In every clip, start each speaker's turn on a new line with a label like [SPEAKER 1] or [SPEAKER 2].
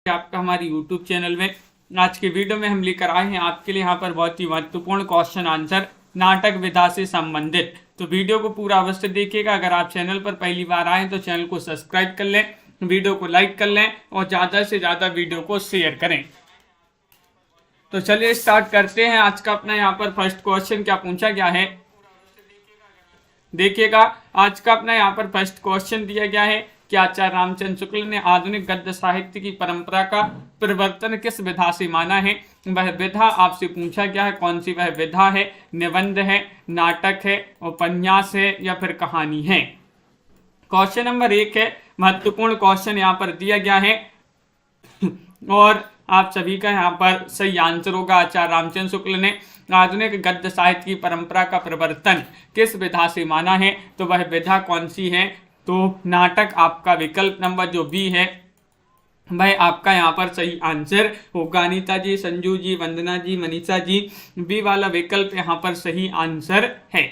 [SPEAKER 1] आपका हमारे YouTube channel में। आज के वीडियो में हम लेकर आए हैं आपके लिए यहाँ पर बहुत ही महत्वपूर्ण क्वेश्चन आंसर नाटक विधा से संबंधित। तो वीडियो को पूरा अवश्य देखिएगा। अगर आप चैनल पर पहली बार आए तो चैनल को सब्सक्राइब कर लें, वीडियो को लाइक कर लें और ज़्यादा से ज़्यादा वीडियो को शेयर करें। तो चलिए स्टार्ट करते हैं। आज का अपना यहाँ पर फर्स्ट क्वेश्चन क्या पूछा गया है, देखिएगा। आज का अपना यहाँ पर फर्स्ट क्वेश्चन दिया गया है कि आचार्य रामचंद्र शुक्ल ने आधुनिक गद्य साहित्य की परंपरा का परिवर्तन किस विधा से माना है। वह विधा आपसे पूछा गया है, कौन सी वह विधा है। निबंध है, नाटक है, उपन्यास है या फिर कहानी है। क्वेश्चन नंबर 1 है, महत्वपूर्ण क्वेश्चन यहाँ पर दिया गया है और आप सभी का यहाँ पर सही आंसर होगा। आचार्य रामचंद्र शुक्ल ने आधुनिक गद्य साहित्य की परंपरा का परिवर्तन किस विधा से माना है, तो वह विधा कौन सी है, तो नाटक आपका विकल्प नंबर जो बी है वह आपका यहाँ पर सही आंसर होगा। अनीता जी, संजू जी, वंदना जी, मनीषा जी, बी वाला विकल्प यहाँ पर सही आंसर है।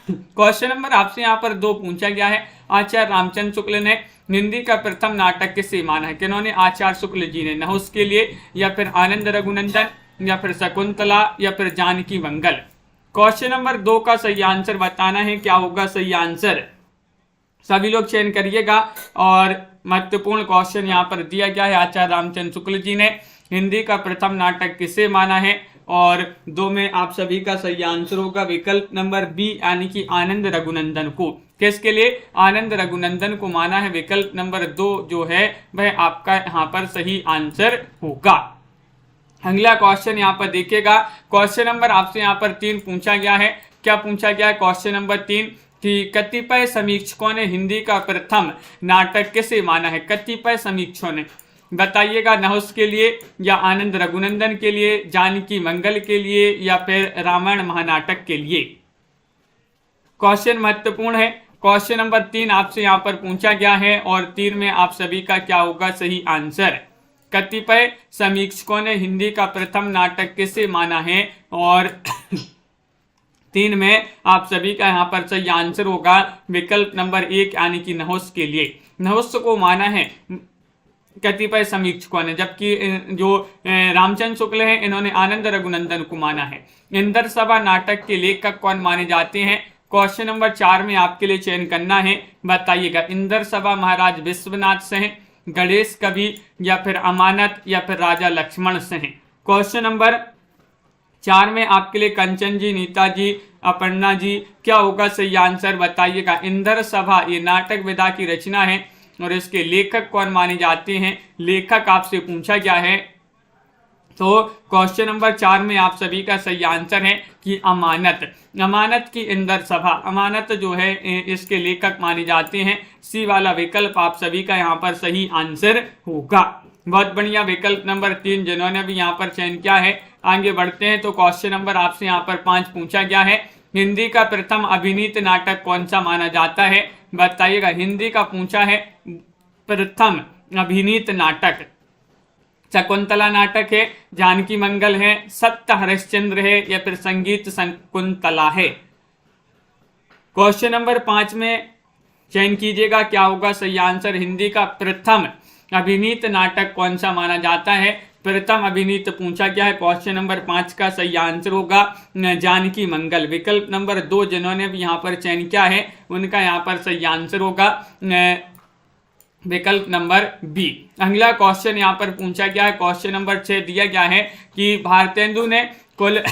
[SPEAKER 1] क्वेश्चन नंबर आपसे यहाँ पर 2 पूछा गया है, आचार्य रामचंद्र शुक्ल ने हिंदी का प्रथम नाटक किसे माना है। किन्होंने, आचार्य शुक्ल जी ने। नहुस के लिए या फिर आनंद रघुनंदन या फिर शकुंतला या फिर जानकी मंगल। क्वेश्चन नंबर 2 का सही आंसर बताना है, क्या होगा सही आंसर, सभी लोग चयन करिएगा। और महत्वपूर्ण क्वेश्चन यहाँ पर दिया गया है, आचार्य रामचंद्र शुक्ल जी ने हिंदी का प्रथम नाटक किसे माना है, और 2 में आप सभी का सही आंसर होगा विकल्प नंबर बी यानी कि आनंद रघुनंदन को। किसके लिए, आनंद रघुनंदन को माना है। विकल्प नंबर 2 जो है वह आपका यहाँ पर सही आंसर होगा। अगला क्वेश्चन यहाँ पर देखिएगा। क्वेश्चन नंबर आपसे यहाँ पर 3 पूछा गया है। क्या पूछा गया है क्वेश्चन नंबर 3 कि कतिपय समीक्षकों ने हिंदी का प्रथम नाटक किसे माना है। कतिपय समीक्षकों ने, बताइएगा, नहुस के लिए या आनंद रघुनंदन के लिए, जानकी मंगल के लिए या फिर रामायण महानाटक के लिए। क्वेश्चन महत्वपूर्ण है। क्वेश्चन नंबर 3 आपसे यहाँ पर पूछा गया है और 3 में आप सभी का क्या होगा सही आंसर। कतिपय समीक्षकों ने हिंदी का प्रथम नाटक किसे माना है और 3 में आप सभी का यहाँ पर सही आंसर होगा विकल्प नंबर 1 यानी कि नहुस के लिए। नहुस को माना है कतिपय समीक्षकों ने, जबकि जो रामचंद्र शुक्ल हैं इन्होंने आनंद रघुनंदन को माना है। इंदर सभा नाटक के लेखक कौन माने जाते हैं। क्वेश्चन नंबर 4 में आपके लिए चयन करना है, बताइएगा। इंदर सभा महाराज विश्वनाथ से हैं, गणेश कवि या फिर अमानत या फिर राजा लक्ष्मण से हैं। क्वेश्चन नंबर 4 में आपके लिए कंचन जी, नीता जी, अपर्णा जी, क्या होगा सही आंसर बताइएगा। इंदर सभा ये नाटक विधा की रचना है और इसके लेखक कौन माने जाते हैं, लेखक आपसे पूछा गया है। तो क्वेश्चन नंबर 4 में आप सभी का सही आंसर है कि अमानत। अमानत की इंदर सभा, अमानत जो है इसके लेखक माने जाते हैं। सी वाला विकल्प आप सभी का यहाँ पर सही आंसर होगा। बहुत बढ़िया, विकल्प नंबर 3 जिन्होंने भी यहाँ पर चयन किया है। आगे बढ़ते हैं। तो क्वेश्चन नंबर आपसे यहाँ पर 5 पूछा गया है, हिंदी का प्रथम अभिनीत नाटक कौन सा माना जाता है, बताइएगा। हिंदी का पूछा है प्रथम अभिनीत नाटक, शकुंतला नाटक है, जानकी मंगल है, सत्य हरिश्चंद्र है या फिर संगीत शकुंतला है। क्वेश्चन नंबर 5 में चयन कीजिएगा, क्या होगा सही आंसर। हिंदी का प्रथम अभिनीत नाटक कौन सा माना जाता है, प्रथम अभिनीत पूछा गया है। क्वेश्चन नंबर 5 का सही आंसर होगा जानकी मंगल। विकल्प नंबर 2 जिन्होंने भी यहाँ पर चयन किया है उनका यहाँ पर सही आंसर होगा विकल्प नंबर बी। अगला क्वेश्चन यहाँ पर पूछा गया है, क्वेश्चन नंबर 6 दिया गया है कि भारतेंदु ने कुल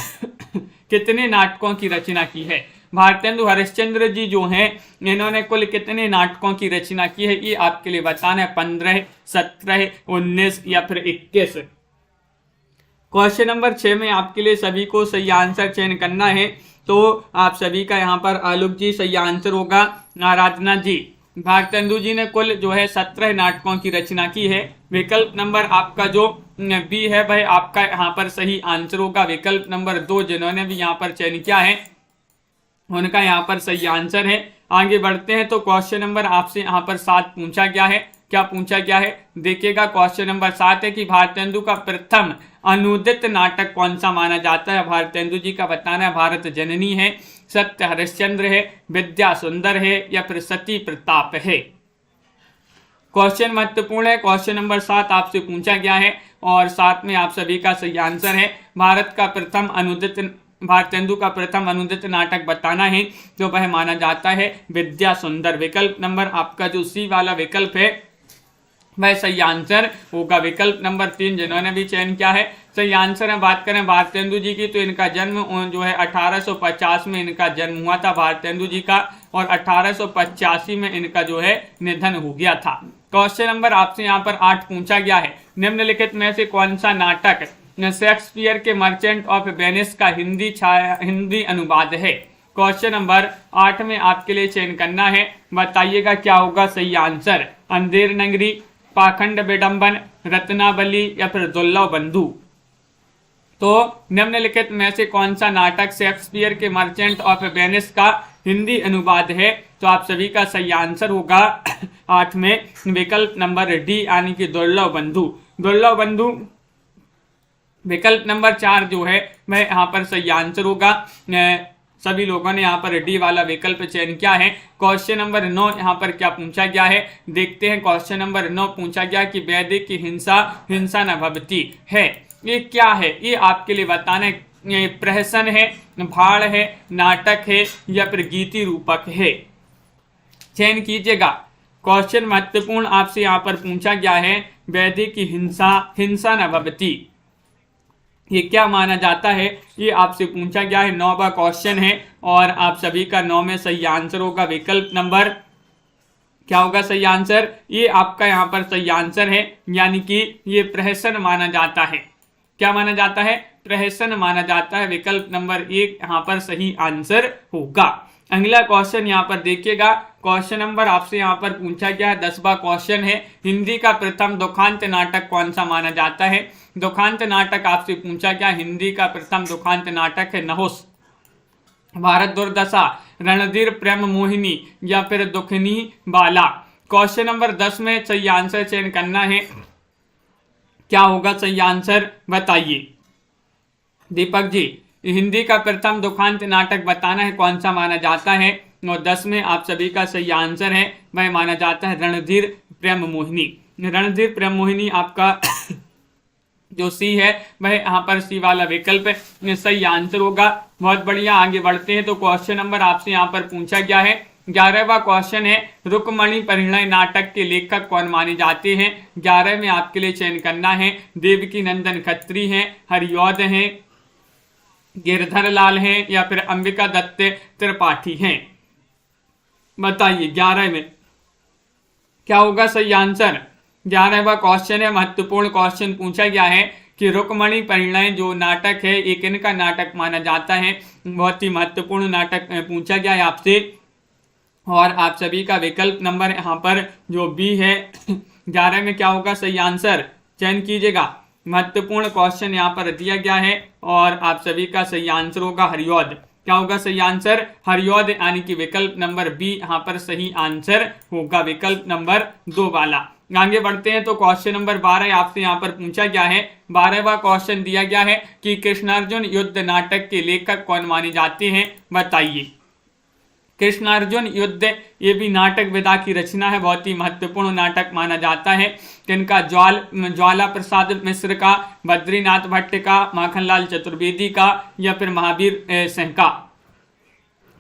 [SPEAKER 1] कितने नाटकों की रचना की है। भारतेंदु हरिश्चंद्र जी जो हैं इन्होंने कुल कितने नाटकों की रचना की है, ये आपके लिए बताना है। 15, 17, 19 या फिर 21। क्वेश्चन नंबर 6 में आपके लिए सभी को सही आंसर चयन करना है। तो आप सभी का यहाँ पर आलोक जी सही आंसर होगा। आराधना जी, भारतेंदु जी ने कुल जो है 17 नाटकों की रचना की है। विकल्प नंबर आपका जो बी है वह आपका यहाँ पर सही आंसर होगा। विकल्प नंबर 2 जिन्होंने भी यहाँ पर चयन किया है उनका यहाँ पर सही आंसर है। आगे बढ़ते हैं। तो क्वेश्चन नंबर आपसे यहाँ पर 7 पूछा गया है। क्या पूछा गया है, देखिएगा। क्वेश्चन नंबर 7 है कि भारतेंदु का प्रथम अनुदित नाटक कौन सा माना जाता है। भारतेंदु जी का बताना है भारत जननी है, सत्य हरिश्चंद्र है, विद्या सुंदर है या फिर सती प्रताप है। क्वेश्चन महत्वपूर्ण है। क्वेश्चन नंबर 7 आपसे पूछा गया है और 7 में आप सभी का सही आंसर है भारतेंदु का प्रथम अनुदित नाटक बताना है, जो वह माना जाता है विद्या सुंदर। विकल्प नंबर आपका जो सी वाला विकल्प है वह सही आंसर होगा। विकल्प नंबर 3 जिन्होंने भी चयन किया है सही आंसर है। बात करें भारतेंदु जी की तो इनका जन्म जो है 1850 में इनका जन्म हुआ था भारतेंदु जी का, और 1885 में इनका जो है निधन हो गया था। क्वेश्चन नंबर आपसे यहाँ पर 8 पूछा गया है, निम्नलिखित में से कौन सा नाटक शेक्सपियर के मर्चेंट ऑफ वेनिस का हिंदी अनुवाद है। क्वेश्चन नंबर 8 में आपके लिए चयन करना है, बताइएगा क्या होगा सही आंसर। अंधेर नगरी, पाखंड विडंबन, रत्नावली या फिर दुर्लभ बंधु। तो निम्नलिखित में से कौन सा नाटक शेक्सपियर के मर्चेंट ऑफ वेनिस का हिंदी अनुवाद है। तो आप सभी का सही आंसर होगा 8 में विकल्प नंबर डी यानी कि दुर्लभ बंधु। दुर्लभ बंधु विकल्प नंबर 4 जो है वह यहाँ पर सही आंसर होगा। सभी लोगों ने यहाँ पर डी वाला विकल्प चयन किया है। क्वेश्चन नंबर 9 यहाँ पर क्या पूछा गया है, देखते हैं। क्वेश्चन नंबर 9 पूछा गया कि वैदिक की हिंसा न भवती है, ये क्या है, ये आपके लिए बताना है। ये प्रहसन है, भाड़ है, नाटक है या फिर गीति रूपक है, चयन कीजिएगा। क्वेश्चन महत्वपूर्ण आपसे यहाँ पर पूछा गया है, वैदिक की हिंसा न भवती, ये क्या माना जाता है, ये आपसे पूछा गया है। 9वां क्वेश्चन है और आप सभी का 9 में सही आंसर होगा। विकल्प नंबर क्या होगा सही आंसर, ये आपका यहाँ पर सही आंसर है, यानी कि ये प्रहसन माना जाता है। क्या माना जाता है, प्रहसन माना जाता है। विकल्प नंबर 1 यहाँ पर सही आंसर होगा। अगला क्वेश्चन यहाँ पर देखिएगा। क्वेश्चन नंबर आपसे यहाँ पर पूछा गया है, 10वां क्वेश्चन है, हिंदी का प्रथम दुखांत नाटक कौन सा माना जाता है। दुखांत नाटक आपसे पूछा गया, हिंदी का प्रथम दुखांत नाटक है नहुस, भारत दुर्दशा, रणधीर प्रेम मोहिनी या फिर दुखनी बाला। क्वेश्चन नंबर 10 में सही आंसर चयन करना है, क्या होगा सही आंसर बताइए दीपक जी। हिंदी का प्रथम दुखांत नाटक बताना है कौन सा माना जाता है, और 10 में आप सभी का सही आंसर है वह माना जाता है रणधीर प्रेम मोहिनी। रणधीर प्रेम मोहिनी आपका जो सी है वह यहाँ पर सी वाला विकल्प सही आंसर होगा। बहुत बढ़िया, आगे बढ़ते हैं। तो क्वेश्चन नंबर आपसे यहाँ पर पूछा गया है, 11वां क्वेश्चन है, रुक्मणी परिणय नाटक के लेखक कौन माने जाते हैं। 11 में आपके लिए चयन करना है, देवकी नंदन खत्री हैं, हरिऔध हैं, गिरधर लाल हैं या फिर अंबिका दत्त त्रिपाठी हैं। बताइए 11 में क्या होगा सही आंसर। 11वां क्वेश्चन है, महत्वपूर्ण क्वेश्चन पूछा गया है कि रुक्मणी परिणय जो नाटक है एक इनका नाटक माना जाता है। बहुत ही महत्वपूर्ण नाटक पूछा गया है आपसे, और आप सभी का विकल्प नंबर यहाँ पर जो बी है 11 में क्या होगा सही आंसर, चयन कीजिएगा। महत्वपूर्ण क्वेश्चन यहाँ पर दिया गया है और आप सभी का सही आंसर होगा हरिऔध। क्या होगा सही आंसर, हरिऔध, यानी कि विकल्प नंबर बी यहाँ पर सही आंसर होगा, विकल्प नंबर 2 वाला। आगे बढ़ते हैं। तो क्वेश्चन नंबर 12 आपसे यहाँ पर पूछा गया है, 12वां क्वेश्चन दिया गया है कि कृष्णार्जुन युद्ध नाटक के लेखक कौन माने जाते हैं, बताइए। कृष्णार्जुन युद्ध ये भी नाटक विधा की रचना है, बहुत ही महत्वपूर्ण नाटक माना जाता है। किनका, ज्वाला प्रसाद मिश्र का, बद्रीनाथ भट्ट का, माखनलाल चतुर्वेदी का या फिर महावीर सिंह का।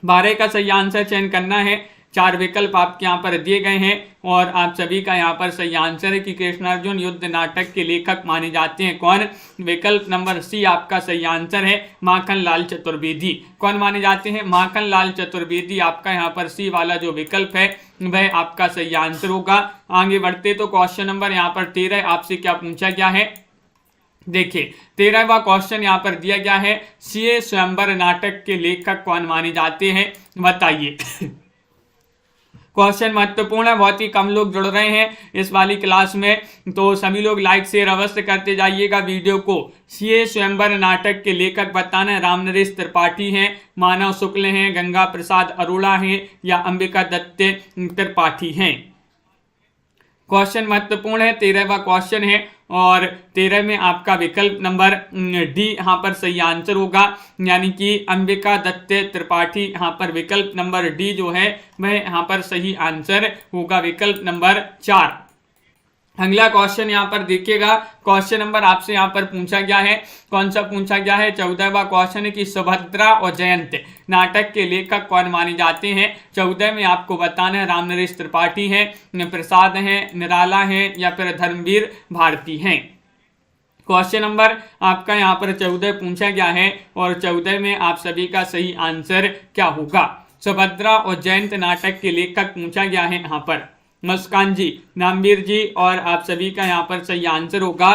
[SPEAKER 1] 12 का सही आंसर चयन करना है। 4 विकल्प आपके यहाँ पर दिए गए हैं और आप सभी का यहाँ पर सही आंसर है कि कृष्णार्जुन युद्ध नाटक के लेखक माने जाते हैं कौन। विकल्प नंबर सी आपका सही आंसर है, माखनलाल चतुर्वेदी। कौन माने जाते हैं, माखनलाल चतुर्वेदी। आपका यहाँ पर सी वाला जो विकल्प है वह आपका सही आंसर होगा। आगे बढ़ते तो क्वेश्चन नंबर यहाँ पर 13 आपसे क्या पूछा गया है, देखिए 13वां क्वेश्चन यहाँ पर दिया गया है, सीए स्वयंवर नाटक के लेखक कौन माने जाते हैं, बताइए। क्वेश्चन महत्वपूर्ण है, बहुत ही कम लोग जुड़ रहे हैं इस वाली क्लास में, तो सभी लोग लाइक शेयर अवश्य करते जाइएगा वीडियो को। सीए स्वयंवर नाटक के लेखक बताना है, रामनरेश त्रिपाठी हैं, मानव शुक्ल हैं, गंगा प्रसाद अरोड़ा हैं या अंबिका दत्त त्रिपाठी हैं। क्वेश्चन महत्वपूर्ण है, 13वां क्वेश्चन है और 13 में आपका विकल्प नंबर डी यहाँ पर सही आंसर होगा, यानी कि अंबिका दत्त त्रिपाठी। यहाँ पर विकल्प नंबर डी जो है वह यहाँ पर सही आंसर होगा, विकल्प नंबर 4। अगला क्वेश्चन यहाँ पर देखिएगा, क्वेश्चन नंबर आपसे यहाँ पर पूछा गया है, कौन सा पूछा गया है, 14वां क्वेश्चन है कि सुभद्रा और जयंत नाटक के लेखक कौन माने जाते हैं। 14 में आपको बताना है राम नरेश त्रिपाठी हैं, प्रसाद हैं, निराला हैं या फिर धर्मवीर भारती हैं। क्वेश्चन नंबर आपका यहाँ पर 14 पूछा गया है और 14 में आप सभी का सही आंसर क्या होगा। सुभद्रा और जयंत नाटक के लेखक पूछा गया है यहाँ पर मुस्कान जी, नामवीर जी, और आप सभी का यहाँ पर सही आंसर होगा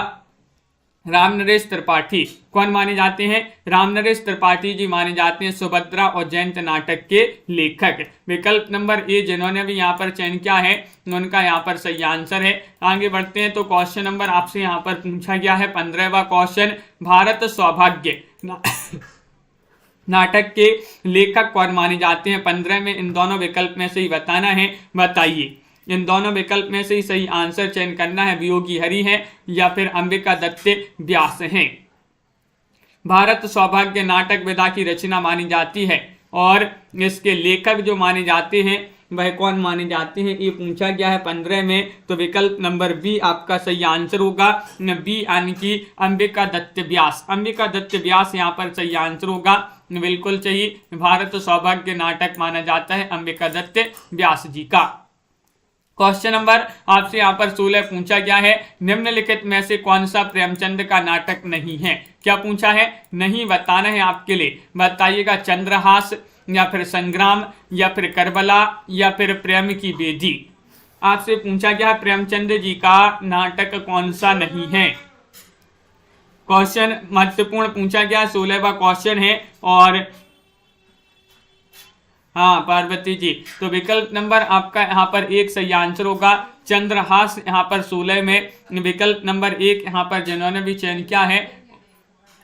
[SPEAKER 1] राम नरेश त्रिपाठी। कौन माने जाते हैं, राम नरेश त्रिपाठी जी माने जाते हैं सुभद्रा और जयंत नाटक के लेखक। विकल्प नंबर ए जिन्होंने भी यहाँ पर चयन किया है उनका यहाँ पर सही आंसर है। आगे बढ़ते हैं तो क्वेश्चन नंबर आपसे यहाँ पर पूछा गया है 15वां क्वेश्चन, भारत सौभाग्य नाटक के लेखक कौन माने जाते हैं। 15 में इन दोनों विकल्प में से ही बताना है, बताइए। इन दोनों विकल्प में से ही सही आंसर चयन करना है, वियोगी हरि है या फिर अंबिका दत्त व्यास हैं। भारत सौभाग्य नाटक विधा की रचना मानी जाती है और इसके लेखक जो माने जाते हैं वह कौन माने जाते हैं, ये पूछा गया है 15 में। तो विकल्प नंबर बी आपका सही आंसर होगा, बी यानी कि अंबिका दत्त व्यास। अंबिका दत्त व्यास यहाँ पर सही आंसर होगा, बिल्कुल सही। भारत सौभाग्य नाटक माना जाता है अंबिका दत्त व्यास जी का। क्वेश्चन नंबर आपसे यहाँ पर 16 पूछा गया है, निम्नलिखित में से कौन सा प्रेमचंद का नाटक नहीं है। क्या पूछा है, नहीं बताना है आपके लिए, बताइएगा। चंद्रहास या फिर संग्राम या फिर करबला या फिर प्रेम की बेदी। आपसे पूछा गया प्रेमचंद जी का नाटक कौन सा नहीं है। क्वेश्चन महत्वपूर्ण पूछा गया, 16वां क्वेश्चन है और हाँ पार्वती जी, तो विकल्प नंबर आपका यहाँ पर एक सही आंसर होगा चंद्रहास। यहाँ पर 16 में विकल्प नंबर 1 यहाँ पर जिन्होंने भी चयन किया है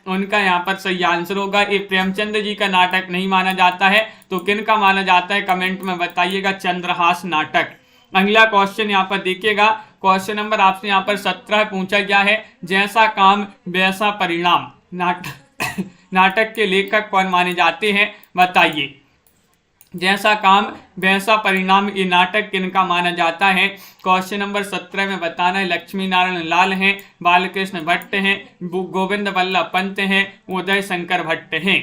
[SPEAKER 1] उनका यहाँ पर सही आंसर होगा। ये प्रेमचंद जी का नाटक नहीं माना जाता है, तो किन का माना जाता है कमेंट में बताइएगा, चंद्रहास नाटक। अगला क्वेश्चन यहाँ पर देखिएगा, क्वेश्चन नंबर आपसे यहाँ पर 17 पूछा गया है, जैसा काम वैसा परिणाम नाटक के लेखक कौन माने जाते हैं, बताइए। जैसा काम वैसा परिणाम ये नाटक किनका माना जाता है। क्वेश्चन नंबर 17 में बताना है, लक्ष्मी नारायण लाल हैं, बालकृष्ण भट्ट हैं, गोविंद वल्लभ पंत हैं, उदय शंकर भट्ट हैं।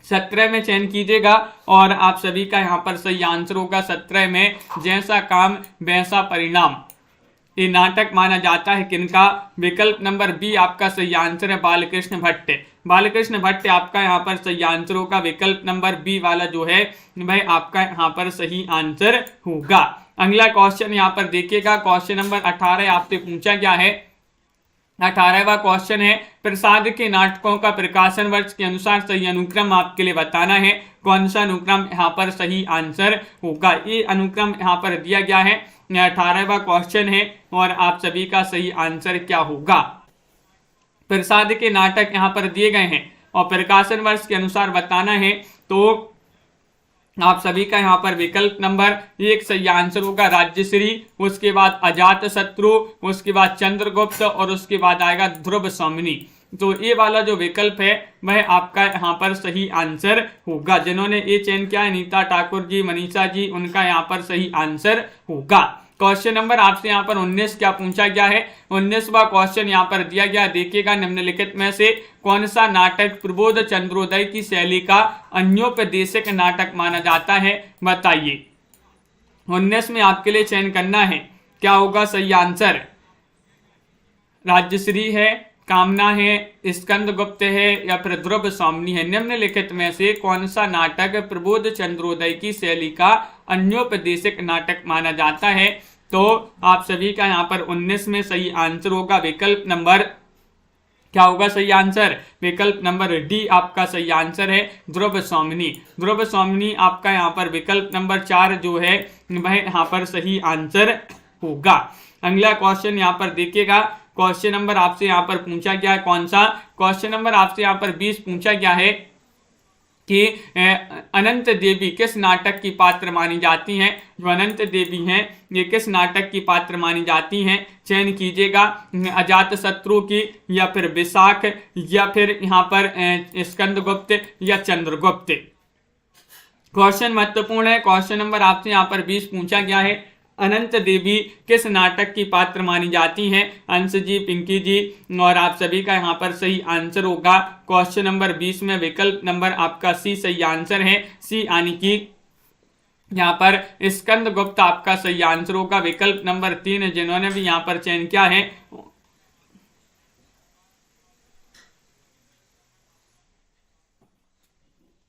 [SPEAKER 1] 17 में चयन कीजिएगा और आप सभी का यहाँ पर सही आंसर होगा 17 में जैसा काम वैसा परिणाम ये नाटक माना जाता है किनका। विकल्प नंबर बी आपका सही आंसर है बालकृष्ण भट्ट। बालकृष्ण भट्ट आपका यहाँ पर सही आंसर होगा, विकल्प नंबर बी वाला जो है वह आपका यहाँ पर सही आंसर होगा। अगला क्वेश्चन यहाँ पर देखिएगा, क्वेश्चन नंबर 18 आपसे पूछा गया है। 18वां क्वेश्चन है, प्रसाद के नाटकों का प्रकाशन वर्ष के अनुसार सही अनुक्रम आपके लिए बताना है। कौन सा अनुक्रम यहाँ पर सही आंसर होगा, ये अनुक्रम यहाँ पर दिया गया है। 18वां क्वेश्चन है और आप सभी का सही आंसर क्या होगा। प्रसाद के नाटक यहाँ पर दिए गए हैं और प्रकाशन वर्ष के अनुसार बताना है, तो आप सभी का यहाँ पर विकल्प नंबर 1 सही आंसर होगा राज्यश्री, उसके बाद अजात शत्रु, उसके बाद चंद्रगुप्त और उसके बाद आएगा ध्रुव सौमिनी। तो ये वाला जो विकल्प है वह आपका यहाँ पर सही आंसर होगा। जिन्होंने ये चयन किया है नीता ठाकुर जी, मनीषा जी, उनका यहाँ पर सही आंसर होगा। क्वेश्चन नंबर आपसे यहाँ पर 19 क्या पूछा गया है। 19वां क्वेश्चन यहाँ पर दिया गया, देखिएगा। निम्नलिखित में से कौन सा नाटक प्रबोध चंद्रोदय की शैली का अन्योपदेशक नाटक माना जाता है, बताइए। 19 में आपके लिए चयन करना है, क्या होगा सही आंसर। राज्यश्री है, कामना है, स्कंदगुप्त है या फिर ध्रुव सौमिनी है। निम्नलिखित में से कौन सा नाटक प्रबोध चंद्रोदय की शैली का अन्योपदेशक नाटक माना जाता है। तो आप सभी का यहाँ पर 19 में सही आंसर होगा, विकल्प नंबर क्या होगा सही आंसर, विकल्प नंबर डी आपका सही आंसर है ध्रुव सौमिनी। ध्रुव सौमिनी आपका यहाँ पर विकल्प नंबर 4 जो है वह यहाँ पर सही आंसर होगा। अगला क्वेश्चन यहाँ पर देखिएगा, क्वेश्चन नंबर आपसे यहाँ पर पूछा गया है कौन सा, क्वेश्चन नंबर आपसे यहाँ पर 20 पूछा गया है कि अनंत देवी किस नाटक की पात्र मानी जाती हैं। जो अनंत देवी हैं ये किस नाटक की पात्र मानी जाती हैं, चयन कीजिएगा। अजात शत्रु की या फिर विशाख या फिर यहाँ पर स्कंदगुप्त या चंद्रगुप्त। क्वेश्चन महत्वपूर्ण है। क्वेश्चन नंबर आपसे यहाँ पर 20 पूछा गया है, अनंत देवी किस नाटक की पात्र मानी जाती हैं? अंश जी, पिंकी जी, और आप सभी का यहाँ पर सही आंसर होगा क्वेश्चन नंबर 20 में विकल्प नंबर आपका सी सही आंसर है। सी यानी कि यहाँ पर स्कंदगुप्त आपका सही आंसर होगा। विकल्प नंबर 3 जिन्होंने भी यहाँ पर चयन किया है,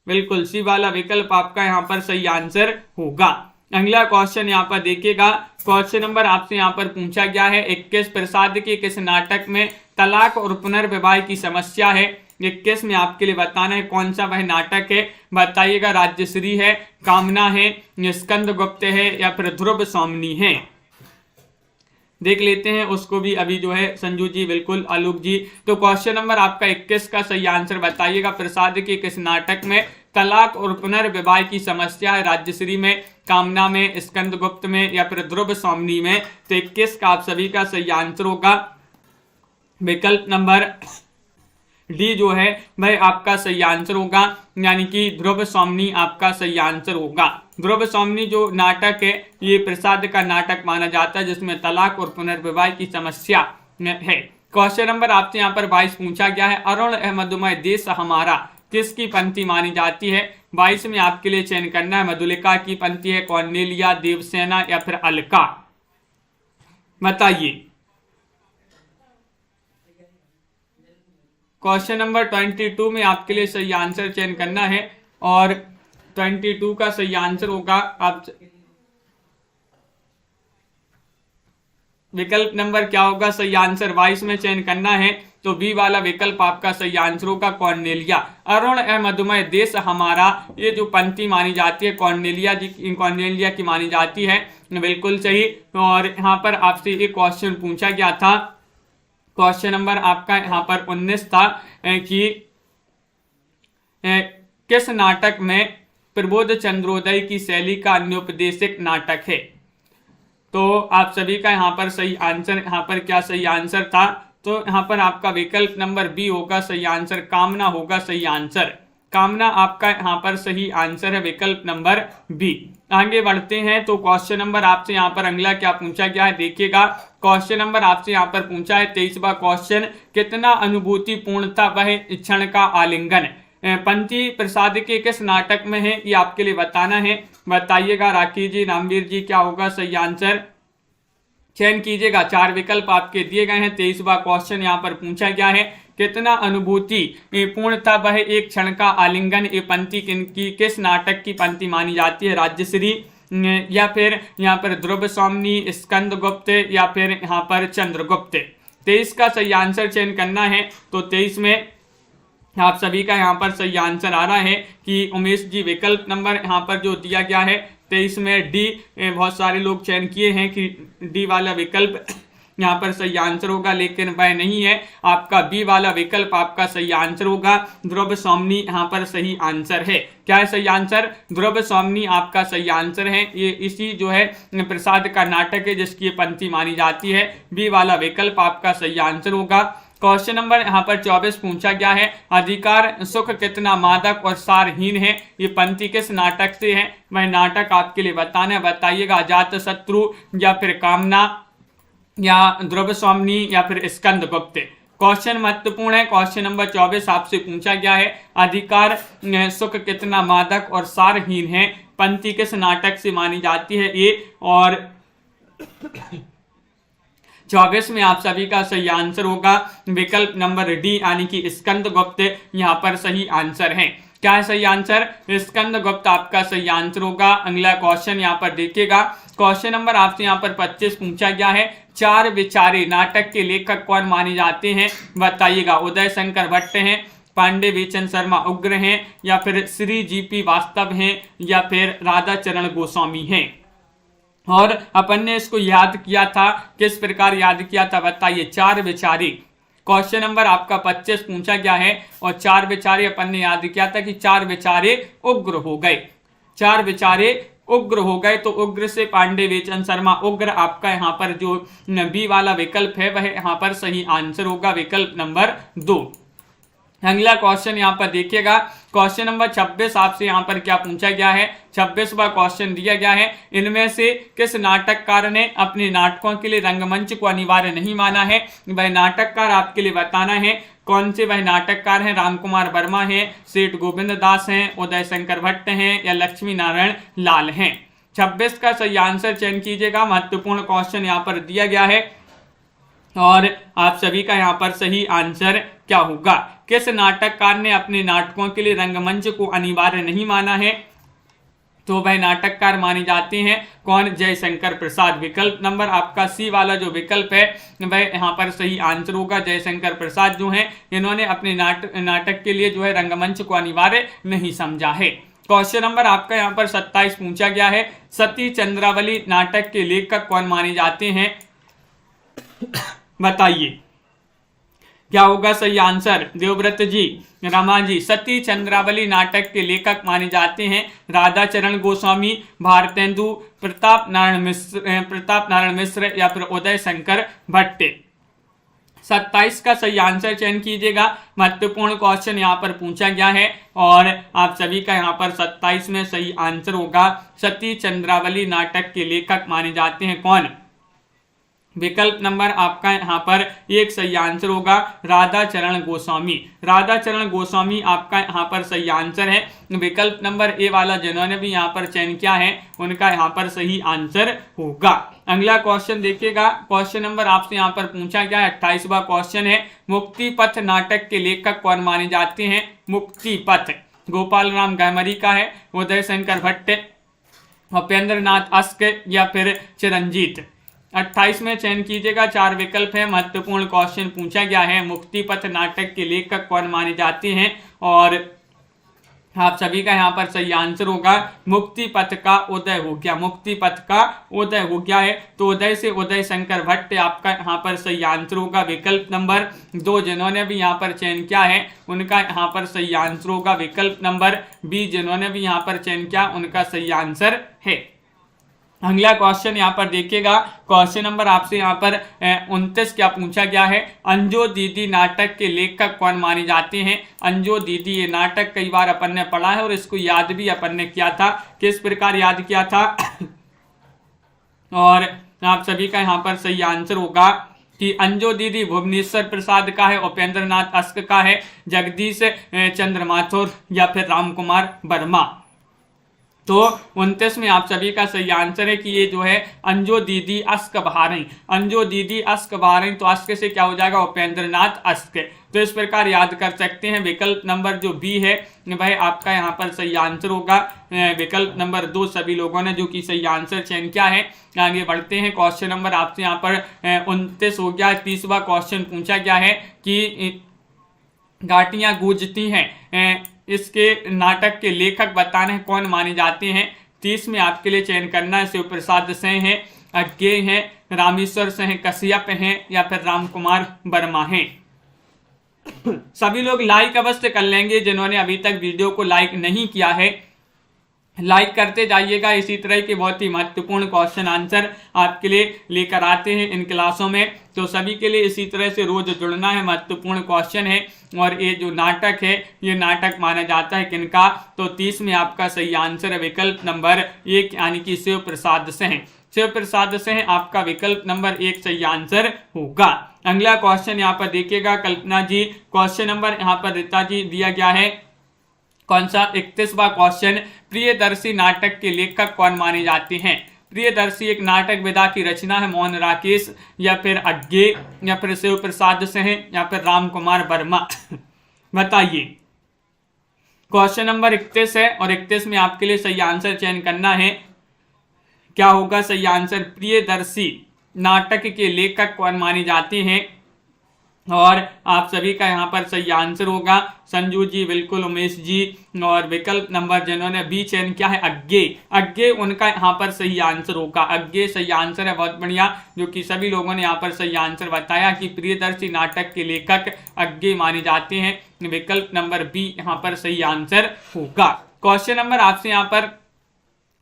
[SPEAKER 1] बिल्कुल सी वाला विकल्प आपका यहाँ पर सही आंसर होगा। अगला क्वेश्चन यहाँ पर देखिएगा, क्वेश्चन नंबर आपसे यहाँ पर पूछा गया है 21 प्रसाद के किस नाटक में तलाक और पुनर्विवाह की समस्या है? 21 में आपके लिए बताना है कौन सा वह नाटक है, बताइएगा। राज्यश्री है, कामना है, स्कंदगुप्त है या फिर ध्रुव सौमनी है? देख लेते हैं उसको भी अभी जो है संजू जी, बिल्कुल आलोक जी। तो क्वेश्चन नंबर आपका 21 का सही आंसर बताइएगा। प्रसाद के किस नाटक में तलाक और पुनर्विवाह की समस्या है? राज्यश्री में, कामना में, स्कंदगुप्त में या फिर ध्रुव सौमनी में? तो 21 का आप सभी का सही आंसर होगा विकल्प नंबर डी जो है वह आपका सही आंसर होगा, यानी कि ध्रुव सौमनी आपका सही आंसर होगा। ध्रुव सौमनी जो नाटक है ये प्रसाद का नाटक माना जाता है जिसमें तलाक और पुनर्विवाह की समस्या है। क्वेश्चन नंबर आपसे यहाँ पर 22 पूछा गया है, अरुण मधुमय देश हमारा किसकी पंक्ति मानी जाती है? 22 में आपके लिए चयन करना है, मधुलिका की पंक्ति है, कौंडिल्या, देवसेना या फिर अलका? बताइए। क्वेश्चन नंबर 22 में आपके लिए सही आंसर चयन करना है और 22 का सही आंसर होगा आप विकल्प नंबर क्या होगा सही आंसर? 22 में चयन करना है तो बी वाला विकल्प आपका सही आंसर होगा, कौंडिल्या। अरुण मधुमय देश हमारा ये जो पंक्ति मानी जाती है कौंडिल्या की मानी जाती है, बिल्कुल सही। और यहाँ पर आपसे एक क्वेश्चन पूछा गया था, क्वेश्चन नंबर आपका यहाँ पर 19 था कि किस नाटक में प्रबोध चंद्रोदय की शैली का अन्योपदेशिक नाटक है? तो आप सभी का यहाँ पर सही आंसर, यहाँ पर क्या सही आंसर था? तो यहाँ पर आपका विकल्प नंबर बी होगा सही आंसर, कामना होगा सही आंसर। कामना आपका यहाँ पर सही आंसर है, विकल्प नंबर बी। आगे बढ़ते हैं तो क्वेश्चन नंबर आपसे यहाँ पर अगला क्या पूछा गया है देखिएगा। क्वेश्चन नंबर आपसे यहाँ पर पूछा है 23वां क्वेश्चन, कितना अनुभूति पूर्णता वह क्षण का आलिंगन पंक्ति प्रसाद के किस नाटक में है? ये आपके लिए बताना है, बताइएगा। राखी जी, रामवीर जी, क्या होगा सही आंसर? चयन कीजिएगा, 4 विकल्प आपके दिए गए हैं। 23वां क्वेश्चन यहाँ पर पूछा गया है, कितना अनुभूति पूर्णता वह एक क्षण का आलिंगन ये पंक्ति किस नाटक की पंक्ति मानी जाती है? राज्यश्री या फिर यहाँ पर ध्रुव सौमनी, स्कंदगुप्त या फिर यहाँ पर चंद्रगुप्त? 23 का सही आंसर चयन करना है तो 23 में आप सभी का यहाँ पर सही आंसर आ रहा है कि उमेश जी, विकल्प नंबर यहाँ पर जो दिया गया है 23 में डी, बहुत सारे लोग चयन किए हैं कि डी वाला विकल्प यहाँ पर सही आंसर होगा, लेकिन वह नहीं है। आपका बी वाला विकल्प आपका सही आंसर होगा, ध्रुव सौमनी यहाँ पर सही आंसर है। क्या है सही आंसर? ध्रुव सौमनी आपका सही आंसर है। ये इसी जो है प्रसाद का नाटक है जिसकी पंक्ति मानी जाती है, बी वाला विकल्प आपका सही आंसर होगा। क्वेश्चन नंबर यहाँ पर 24 पूछा गया है, अधिकार सुख कितना मादक और सारहीन है ये पंक्ति किस नाटक से है? वह नाटक आपके लिए बताना है, बताइएगा। अजात शत्रु या फिर कामना या ध्रुव सौमनी या फिर स्कंदगुप्त? क्वेश्चन महत्वपूर्ण है। क्वेश्चन नंबर 24 आपसे पूछा गया है, अधिकार सुख कितना मादक और सारहीन है पंक्ति किस नाटक से मानी जाती है ये? और 24 में आप सभी का सही आंसर होगा विकल्प नंबर डी, यानी कि स्कंदगुप्त यहाँ पर सही आंसर है। क्या है सही आंसर? स्कंदगुप्त आपका सही आंसर होगा। अगला क्वेश्चन यहाँ पर देखिएगा, क्वेश्चन नंबर आपसे यहाँ पर 25 पूछा गया है, चार विचारे नाटक के लेखक कौन माने जाते हैं? बताइएगा। उदय शंकर भट्ट हैं, पांडे बीचन शर्मा उग्र हैं या फिर श्री जीपी वास्तव हैं या फिर राधा चरण गोस्वामी हैं? और अपन ने इसको याद किया था, किस प्रकार याद किया था बताइए। चार विचारे, क्वेश्चन नंबर आपका 25 पूछा गया है और चार विचारे अपन ने याद किया था कि चार विचारे उग्र हो गए, चार विचारे उग्र हो गए। तो उग्र से पांडे बीचन शर्मा उग्र आपका यहाँ पर जो बी वाला विकल्प है वह यहाँ पर सही आंसर होगा, विकल्प नंबर 2। अगला क्वेश्चन यहाँ पर देखिएगा, क्वेश्चन नंबर 26 आपसे यहाँ पर क्या पूछा गया है, 26वां क्वेश्चन दिया गया है, इनमें से किस नाटककार ने अपने नाटकों के लिए रंगमंच को अनिवार्य नहीं माना है। वह नाटककार आपके लिए बताना है कौन से वह नाटककार हैं। रामकुमार वर्मा हैं, सेठ गोविंद दास हैं, उदय शंकर भट्ट हैं या लक्ष्मी नारायण लाल हैं। 26 का सही आंसर चयन कीजिएगा। महत्वपूर्ण क्वेश्चन यहाँ पर दिया गया है और आप सभी का यहाँ पर सही आंसर क्या होगा। किस नाटककार ने अपने नाटकों के लिए रंगमंच को अनिवार्य नहीं माना है, तो वह नाटककार माने जाते हैं कौन, जयशंकर प्रसाद। विकल्प नंबर आपका सी वाला जो विकल्प है वह यहाँ पर सही आंसर होगा। जयशंकर प्रसाद जो हैं इन्होंने अपने नाटक के लिए जो है रंगमंच को अनिवार्य नहीं समझा है। क्वेश्चन नंबर आपका यहाँ पर 27 पूछा गया है, सती चंद्रावली नाटक के लेखक कौन माने जाते हैं, बताइए क्या होगा सही आंसर। देवव्रत जी, रमा जी। सती चंद्रावली नाटक के लेखक माने जाते हैं राधाचरण गोस्वामी, भारतेंदु, प्रताप नारायण मिश्र या फिर उदय शंकर भट्ट। 27 का सही आंसर चयन कीजिएगा। महत्वपूर्ण क्वेश्चन यहाँ पर पूछा गया है और आप सभी का यहाँ पर 27 में सही आंसर होगा। सती चंद्रावली नाटक के लेखक माने जाते हैं कौन, विकल्प नंबर आपका यहाँ पर एक सही आंसर होगा, राधाचरण गोस्वामी। राधाचरण गोस्वामी आपका यहाँ पर सही आंसर है। विकल्प नंबर ए वाला जिन्होंने भी यहाँ पर चयन किया है उनका यहाँ पर सही आंसर होगा। अगला क्वेश्चन देखिएगा। क्वेश्चन नंबर आपसे यहाँ पर पूछा गया है, 28वां क्वेश्चन है, मुक्ति पथ नाटक के लेखक कौन माने जाते हैं। मुक्ति पथ गोपाल राम गहमरी का है, उदय शंकर भट्ट, उपेंद्र नाथ अस्क या फिर चिरंजीत। 28 में चयन कीजिएगा। 4 विकल्प है। महत्वपूर्ण क्वेश्चन पूछा गया है, मुक्ति पथ नाटक के लेखक कौन माने जाते हैं और आप सभी का यहाँ पर सही आंसर होगा मुक्ति पथ का उदय हो गया। मुक्ति पथ का उदय हो गया है तो उदय से उदय शंकर भट्ट आपका यहाँ पर सही आंसर होगा। विकल्प नंबर 2 जिन्होंने भी यहाँ पर चयन किया है उनका यहाँ पर सही आंसर होगा। विकल्प नंबर बी जिन्होंने भी यहाँ पर चयन किया उनका सही आंसर है। अगला क्वेश्चन यहाँ पर देखिएगा। क्वेश्चन नंबर आपसे यहाँ पर 29 क्या पूछा गया है, अंजो दीदी नाटक के लेखक कौन माने जाते हैं। अंजो दीदी ये नाटक कई बार अपन ने पढ़ा है और इसको याद भी अपन ने किया था। किस प्रकार याद किया था और आप सभी का यहाँ पर सही आंसर होगा कि अंजो दीदी भुवनेश्वर प्रसाद का है, उपेंद्र नाथ अस्क का है, जगदीश चंद्र माथुर या फिर रामकुमार वर्मा। तो 29 में आप सभी का सही आंसर है कि ये जो है अंजो दीदी अस्क बहारें। अंजो दीदी अस्क बहारें तो अस्क से क्या हो जाएगा, उपेंद्र नाथ अस्क। तो इस प्रकार याद कर सकते हैं। विकल्प नंबर जो बी है वह आपका यहाँ पर सही आंसर होगा। विकल्प नंबर 2 सभी लोगों ने जो कि सही आंसर चयन किया है। आगे बढ़ते हैं। क्वेश्चन नंबर आपसे यहाँ पर 29 हो गया। 30वां क्वेश्चन पूछा गया है कि घाटियां गूंजती हैं इसके नाटक के लेखक बताने कौन माने जाते हैं। 30 में आपके लिए चयन करना है। शिव प्रसाद सिंह हैं, अज्ञे हैं, रामेश्वर सिंह कश्यप हैं या फिर रामकुमार वर्मा हैं। सभी लोग लाइक अवश्य कर लेंगे। जिन्होंने अभी तक वीडियो को लाइक नहीं किया है लाइक करते जाइएगा। इसी तरह के बहुत ही महत्वपूर्ण क्वेश्चन आंसर आपके लिए लेकर आते हैं इन क्लासों में। तो सभी के लिए इसी तरह से रोज जुड़ना है। महत्वपूर्ण क्वेश्चन है और ये जो नाटक है ये नाटक माना जाता है किनका, तो 30 में आपका सही आंसर है विकल्प नंबर 1 यानी कि शिव प्रसाद सिंह। शिव प्रसाद सिंह आपका विकल्प नंबर 1 सही आंसर होगा। अगला क्वेश्चन यहाँ पर देखिएगा। कल्पना जी, क्वेश्चन नंबर यहाँ पर रीता जी दिया गया है कौन सा, 31वां क्वेश्चन, प्रियदर्शी नाटक के लेखक कौन माने जाते हैं। प्रियदर्शी एक नाटक विधा की रचना है। मोहन राकेश या फिर अज्ञे या फिर शिव प्रसाद सिंह या फिर रामकुमार वर्मा। बताइए। क्वेश्चन नंबर 31 है और 31 में आपके लिए सही आंसर चयन करना है। क्या होगा सही आंसर, प्रियदर्शी नाटक के लेखक कौन माने जाते हैं और आप सभी का यहाँ पर सही आंसर होगा संजू जी, बिल्कुल उमेश जी। और विकल्प नंबर जिन्होंने बी चयन किया है अज्ञे, अज्ञे उनका यहाँ पर सही आंसर होगा। अज्ञे सही आंसर है, बहुत बढ़िया। जो कि सभी लोगों ने यहाँ पर सही आंसर बताया कि प्रियदर्शी नाटक के लेखक अज्ञे माने जाते हैं। विकल्प नंबर बी यहाँ पर सही आंसर होगा। क्वेश्चन नंबर आपसे यहाँ पर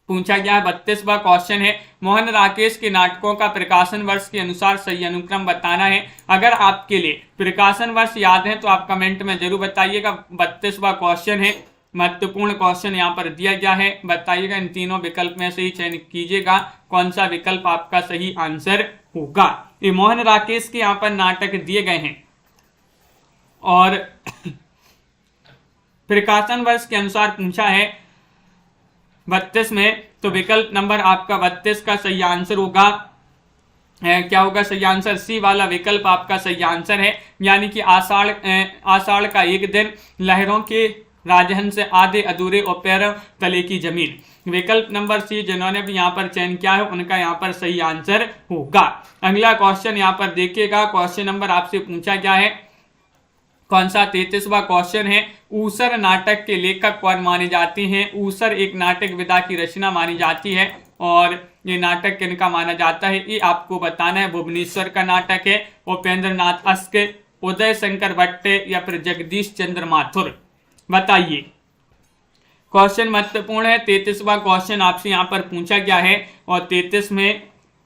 [SPEAKER 1] पूछा गया है 32वां क्वेश्चन है, मोहन राकेश के नाटकों का प्रकाशन वर्ष के अनुसार सही अनुक्रम बताना है। अगर आपके लिए प्रकाशन वर्ष याद है तो आप कमेंट में जरूर बताइएगा। 32वां क्वेश्चन है महत्वपूर्ण क्वेश्चन यहाँ पर दिया गया है। बताइएगा इन तीनों विकल्प में से ही चयन कीजिएगा कौन सा विकल्प आपका सही आंसर होगा। ये मोहन राकेश के यहाँ पर नाटक दिए गए हैं और प्रकाशन वर्ष के अनुसार पूछा है 32 में, तो विकल्प नंबर आपका 32 का सही आंसर होगा। क्या होगा सही आंसर? सी वाला विकल्प आपका सही आंसर है, यानी कि आषाढ़ का एक दिन, लहरों के राजहंस से आधे अधूरे और पैरों तले की जमीन। विकल्प नंबर सी जिन्होंने भी यहाँ पर चयन किया है उनका यहाँ पर सही आंसर होगा। अगला क्वेश्चन यहाँ पर देखिएगा, क्वेश्चन नंबर आपसे पूछा गया है कौन सा? 33वां क्वेश्चन है, ऊसर नाटक के लेखक कौन माने जाते हैं? ऊसर एक नाटक विधा की रचना मानी जाती है और ये नाटक किनका माना जाता है ये आपको बताना है। भुवनेश्वर का नाटक है, उपेंद्र नाथ अस्क, उदय शंकर भट्ट या फिर जगदीश चंद्र माथुर। बताइए। क्वेश्चन महत्वपूर्ण है। 33वां क्वेश्चन आपसे यहाँ पर पूछा गया है और 33 में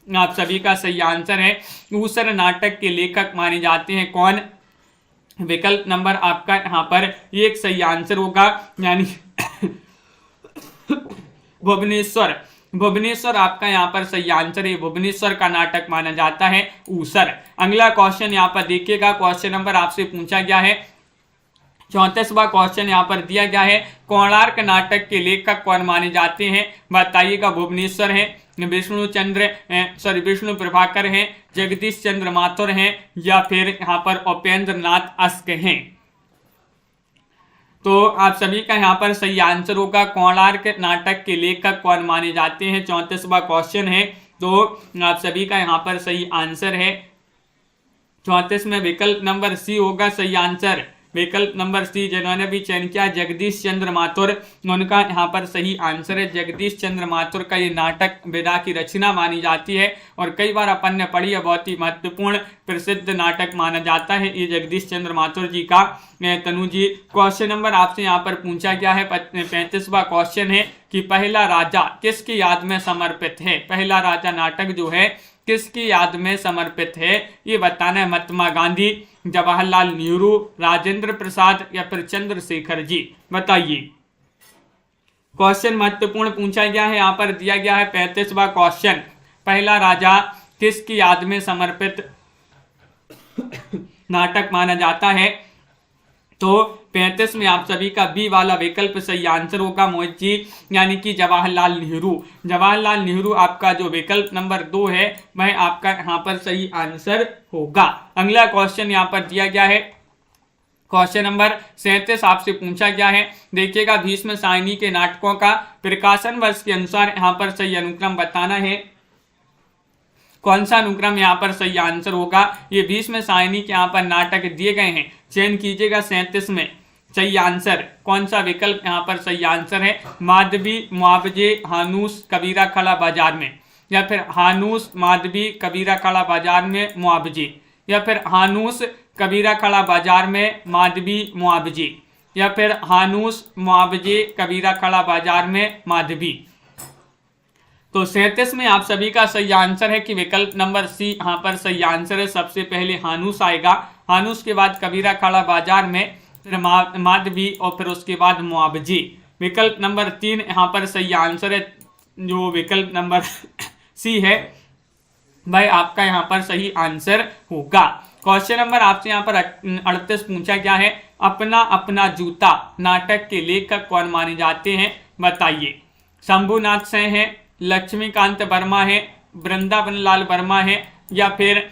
[SPEAKER 1] आप सभी का सही आंसर है ऊसर नाटक के लेखक माने जाते हैं कौन? विकल्प नंबर आपका यहाँ पर ये एक सही आंसर होगा, यानी भुवनेश्वर आपका यहाँ पर सही आंसर है। भुवनेश्वर का नाटक माना जाता है ऊसर। अगला क्वेश्चन यहाँ पर देखिएगा, क्वेश्चन नंबर आपसे पूछा गया है 34वां क्वेश्चन यहाँ पर दिया गया है, कोणार्क नाटक के लेखक कौन माने जाते हैं? बताइएगा। भुवनेश्वर है, विष्णु प्रभाकर हैं, जगदीश चंद्र माथुर हैं या फिर यहाँ पर उपेंद्र नाथ अस्क हैं। तो आप सभी का यहाँ पर सही आंसर होगा कोणार्क नाटक के लेखक कौन माने जाते हैं। 34वां क्वेश्चन है, तो आप सभी का यहाँ पर सही आंसर है 34 में विकल्प नंबर सी होगा सही आंसर। विकल्प नंबर सी जिन्होंने भी चयन किया जगदीश चंद्र माथुर, उनका यहाँ पर सही आंसर है। जगदीश चंद्र माथुर का ये नाटक विधा की रचना मानी जाती है और कई बार अपन ने पढ़ी है, बहुत ही महत्वपूर्ण प्रसिद्ध नाटक माना जाता है ये जगदीश चंद्र माथुर जी का। तनु जी, क्वेश्चन नंबर आपसे यहाँ पर पूछा गया है 35वां क्वेश्चन है कि पहला राजा किसकी याद में समर्पित है? पहला राजा नाटक जो है किसकी याद में समर्पित है ये बताना है। महात्मा गांधी, जवाहरलाल नेहरू, राजेंद्र प्रसाद या फिर चंद्रशेखर जी। बताइए। क्वेश्चन महत्वपूर्ण पूछा गया है, यहाँ पर दिया गया है 35वां क्वेश्चन, पहला राजा किसकी याद में समर्पित नाटक माना जाता है? तो 35 में आप सभी का बी वाला विकल्प सही आंसर होगा मोहित जी, यानी कि जवाहरलाल नेहरू। जवाहरलाल नेहरू आपका जो विकल्प नंबर 2 है वह आपका यहाँ पर सही आंसर होगा। अगला क्वेश्चन यहाँ पर दिया गया है, क्वेश्चन नंबर 37 आपसे पूछा गया है। देखिएगा, भीष्म सायनी के नाटकों का प्रकाशन वर्ष के अनुसार यहाँ पर सही अनुक्रम बताना है। कौन सा अनुक्रम यहाँ पर सही आंसर होगा? ये भीष्म सायनी के यहाँ पर नाटक दिए गए हैं, चयन कीजिएगा 37 में सही आंसर। कौन सा विकल्प यहाँ पर सही आंसर है? माधवी, मुआवजे, हानूस, कबीरा खड़ा बाजार में, या फिर हानूस, माधवी, कबीरा खड़ा बाजार में, मुआवजे, या फिर हानूस, कबीरा खड़ा बाजार में, माधवी, मुआवजे, या फिर हानूस, मुआवजे, कबीरा खड़ा बाजार में, माधवी। तो 37 में आप सभी का सही आंसर है कि विकल्प नंबर सी यहाँ पर सही आंसर है। सबसे पहले हानूस आएगा, हानूस के बाद कबीरा खड़ा बाजार में, फिर माधवी और फिर उसके बाद मुआवजे। विकल्प नंबर 3 यहाँ पर सही आंसर है, जो विकल्प नंबर सी है भाई आपका यहाँ पर सही आंसर होगा। क्वेश्चन नंबर आपसे यहाँ पर 38 पूछा गया है, अपना अपना जूता नाटक के लेखक कौन माने जाते हैं? बताइए। शंभुनाथ सिंह है, लक्ष्मीकांत वर्मा है, वृंदावन लाल वर्मा है या फिर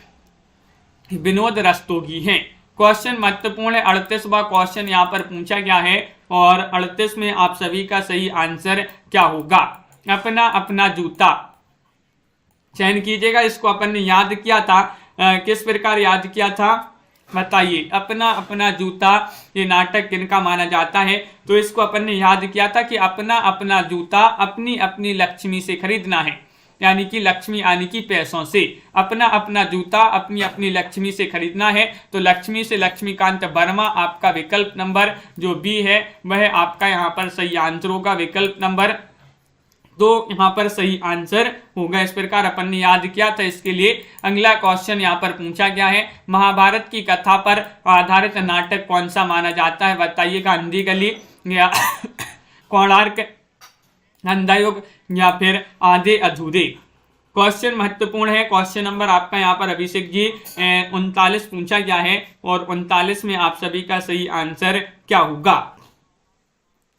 [SPEAKER 1] विनोद रस्तोगी हैं। क्वेश्चन महत्वपूर्ण है। 38वां क्वेश्चन यहाँ पर पूछा गया है और 38 में आप सभी का सही आंसर क्या होगा? अपना अपना जूता चयन कीजिएगा। इसको अपन ने याद किया था, किस प्रकार याद किया था बताइए। अपना अपना जूता ये नाटक किनका माना जाता है? तो इसको अपन ने याद किया था कि अपना अपना जूता अपनी अपनी लक्ष्मी से खरीदना है, यानी कि लक्ष्मी यानी कि पैसों से। अपना अपना जूता अपनी अपनी लक्ष्मी से खरीदना है, तो लक्ष्मी से लक्ष्मीकांत वर्मा आपका विकल्प नंबर जो बी है वह आपका यहाँ पर सही आंसर होगा। विकल्प नंबर 2 यहाँ पर सही आंसर होगा। इस प्रकार अपन ने याद किया था, इसके लिए अगला क्वेश्चन यहाँ पर पूछा गया है, महाभारत की कथा पर आधारित नाटक कौन सा माना जाता है? बताइएगा। अंधी गली या कोणार्क, अंधा युग या फिर आधे अधूरे। क्वेश्चन महत्वपूर्ण है। क्वेश्चन नंबर आपका यहाँ पर अभिषेक जी 39 पूछा गया है और 39 में आप सभी का सही आंसर क्या होगा?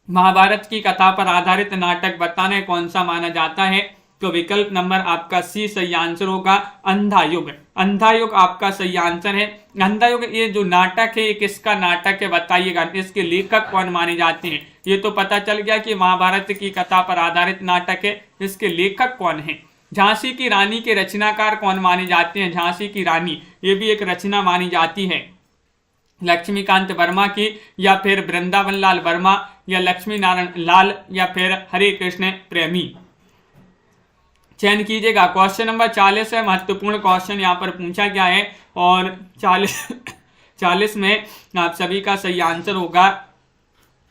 [SPEAKER 1] महाभारत की कथा पर आधारित नाटक बताना कौन सा माना जाता है? तो विकल्प नंबर आपका सी सही आंसर होगा, अंधा युग। अंधा युग आपका सही आंसर है। अंधा युग ये जो नाटक है ये किसका नाटक है बताइएगा, इसके लेखक कौन माने जाते हैं? ये तो पता चल गया कि महाभारत की कथा पर आधारित नाटक है, इसके लेखक कौन है? झांसी की रानी के रचनाकार कौन माने जाते हैं? झांसी की रानी ये भी एक रचना मानी जाती है, लक्ष्मीकांत वर्मा की या फिर वृंदावन लाल वर्मा या लक्ष्मी नारायण लाल या फिर हरे कृष्ण प्रेमी। चयन कीजिएगा। क्वेश्चन नंबर 40 है, महत्वपूर्ण क्वेश्चन यहाँ पर पूछा गया है और 40 में आप सभी का सही आंसर होगा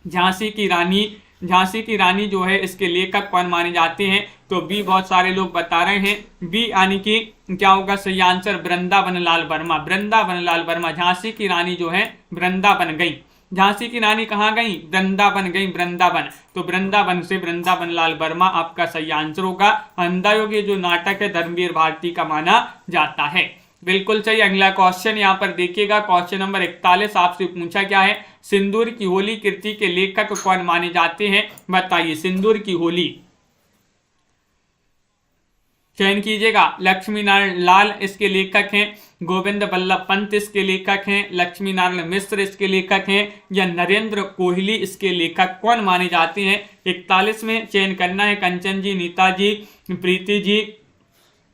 [SPEAKER 1] झांसी की रानी। झांसी की रानी जो है इसके लेखक कौन माने जाते हैं? तो बी बहुत सारे लोग बता रहे हैं, बी यानी कि क्या होगा सही आंसर? वृंदावन लाल वर्मा। वृंदावन लाल वर्मा, झांसी की रानी जो है वृंदावन गई। झांसी की रानी कहाँ गई? वृंदावन गई, वृंदावन। तो वृंदावन से वृंदावन लाल वर्मा आपका सही आंसर होगा। अंधा युग जो नाटक है धर्मवीर भारती का माना जाता है। बिल्कुल सही। अगला क्वेश्चन यहाँ पर देखिएगा। क्वेश्चन नंबर 41 आपसे पूछा गया है, सिंदूर की होली कृति के लेखक कौन माने जाते हैं? बताइए। सिंदूर की होली, चयन कीजिएगा। लक्ष्मी नारायण लाल इसके लेखक हैं, गोविंद बल्लभ पंत इसके लेखक हैं, लक्ष्मी नारायण मिश्र इसके लेखक हैं या नरेंद्र कोहली इसके लेखक कौन माने जाते हैं? 41 में चयन करना है। कंचन जी, नीता जी, प्रीति जी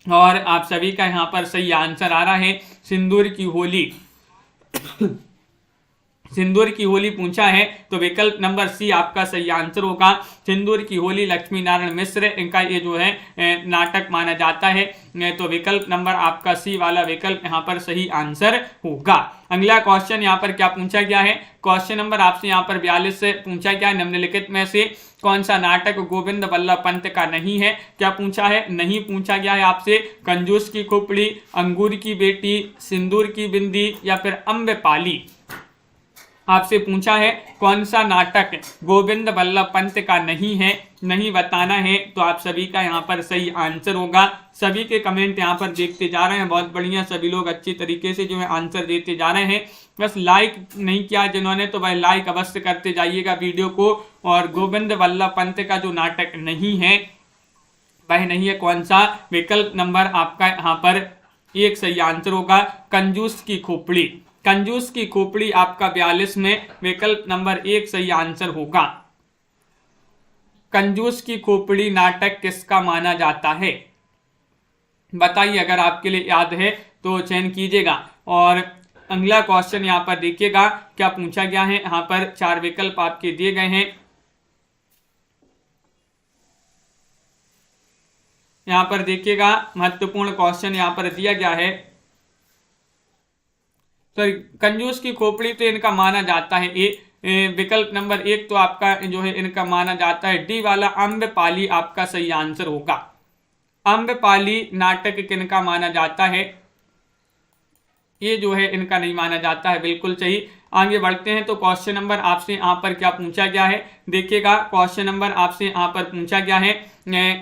[SPEAKER 1] और आप सभी का यहाँ पर सही आंसर आ रहा है सिंदूर की होली। सिंदूर की होली पूछा है तो विकल्प नंबर सी आपका सही आंसर होगा। सिंदूर की होली लक्ष्मी नारायण मिश्र इनका ये जो है नाटक माना जाता है, तो विकल्प नंबर आपका सी वाला विकल्प यहाँ पर सही आंसर होगा। अगला क्वेश्चन यहाँ पर क्या पूछा गया है? क्वेश्चन नंबर आपसे यहाँ पर 42 से पूछा गया है, निम्नलिखित में से कौन सा नाटक गोविंद बल्लभ पंत का नहीं है? क्या पूछा है? नहीं पूछा गया है आपसे कंजूस की खोपड़ी, अंगूर की बेटी, सिंदूर की बिंदी या फिर अम्बेपाली। आपसे पूछा है कौन सा नाटक गोविंद बल्लभ पंत का नहीं है, नहीं बताना है, तो आप सभी का यहाँ पर सही आंसर होगा। सभी के कमेंट यहाँ पर देखते जा रहे हैं, बहुत बढ़िया, सभी लोग अच्छी तरीके से जो है आंसर देते जा रहे हैं। बस लाइक नहीं किया जिन्होंने तो भाई लाइक अवश्य करते जाइएगा वीडियो को। और गोविंद बल्लभ पंत का जो नाटक नहीं है वह नहीं है कौन सा? विकल्प नंबर आपका यहाँ पर एक सही आंसर होगा कंजूस की खोपड़ी। कंजूस की खोपड़ी आपका 42 में विकल्प नंबर 1 सही आंसर होगा। कंजूस की खोपड़ी नाटक किसका माना जाता है? बताइए, अगर आपके लिए याद है तो चयन कीजिएगा। और अगला क्वेश्चन यहाँ पर देखिएगा क्या पूछा गया है। यहाँ पर 4 विकल्प आपके दिए गए हैं। यहाँ पर देखिएगा महत्वपूर्ण क्वेश्चन यहाँ पर दिया गया है। तो कंजूस की खोपड़ी तो इनका माना जाता है ए, विकल्प नंबर 1 तो आपका जो है इनका माना जाता है डी वाला अम्बेपाली आपका सही आंसर होगा। अम्बेपाली नाटक किनका माना जाता है? ये जो है इनका नहीं माना जाता है, बिल्कुल सही। आगे बढ़ते हैं तो क्वेश्चन नंबर आपसे यहाँ पर क्या पूछा गया है देखिएगा। क्वेश्चन नंबर आपसे यहाँ पर पूछा गया है